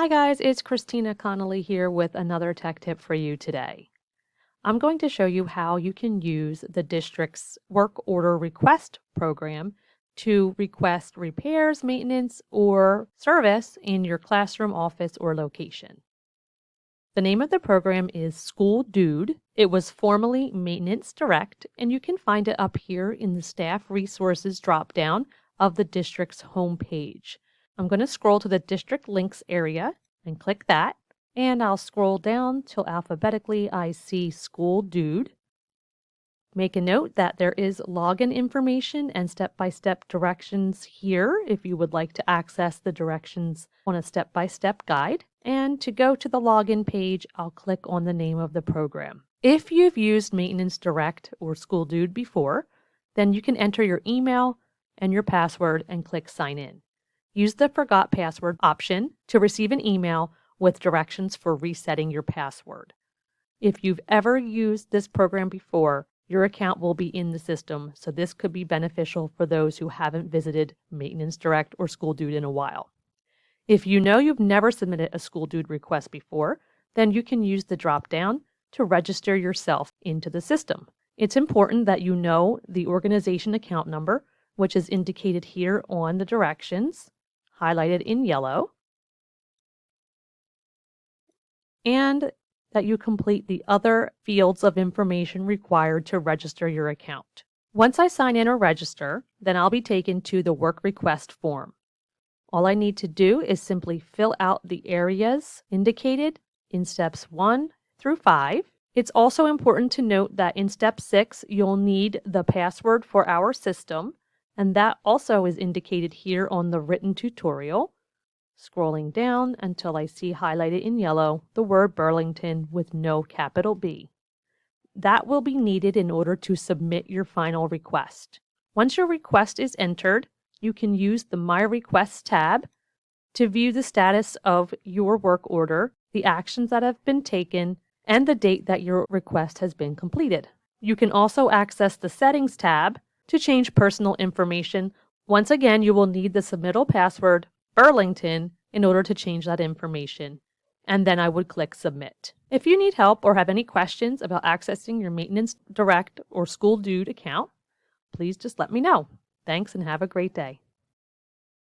Hi guys, it's Christina Connolly here with another tech tip for you today. I'm going to show you how you can use the district's work order request program to request repairs, maintenance, or service in your classroom, office, or location. The name of the program is School Dude. It was formerly Maintenance Direct, and you can find it up here in the Staff Resources dropdown of the district's homepage. I'm going to scroll to the district links area and click that, and I'll scroll down till alphabetically I see School Dude. Make a note that there is login information and step-by-step directions here if you would like to access the directions on a step-by-step guide. And to go to the login page, I'll click on the name of the program. If you've used Maintenance Direct or School Dude before, then you can enter your email and your password and click Sign In. Use the Forgot Password option to receive an email with directions for resetting your password. If you've ever used this program before, your account will be in the system, so this could be beneficial for those who haven't visited Maintenance Direct or School Dude in a while. If you know you've never submitted a School Dude request before, then you can use the drop-down to register yourself into the system. It's important that you know the organization account number, which is indicated here on the directions, highlighted in yellow, and that you complete the other fields of information required to register your account. Once I sign in or register, then I'll be taken to the work request form. All I need to do is simply fill out the areas indicated in steps 1 through 5. It's also important to note that in step 6, you'll need the password for our system, and that also is indicated here on the written tutorial. Scrolling down until I see highlighted in yellow the word Burlington with no capital B. That will be needed in order to submit your final request. Once your request is entered, you can use the My Requests tab to view the status of your work order, the actions that have been taken, and the date that your request has been completed. You can also access the Settings tab to change personal information. Once again, you will need the submittal password, Burlington, in order to change that information, and then I would click Submit. If you need help or have any questions about accessing your Maintenance Direct or School Dude account, please just let me know. Thanks and have a great day.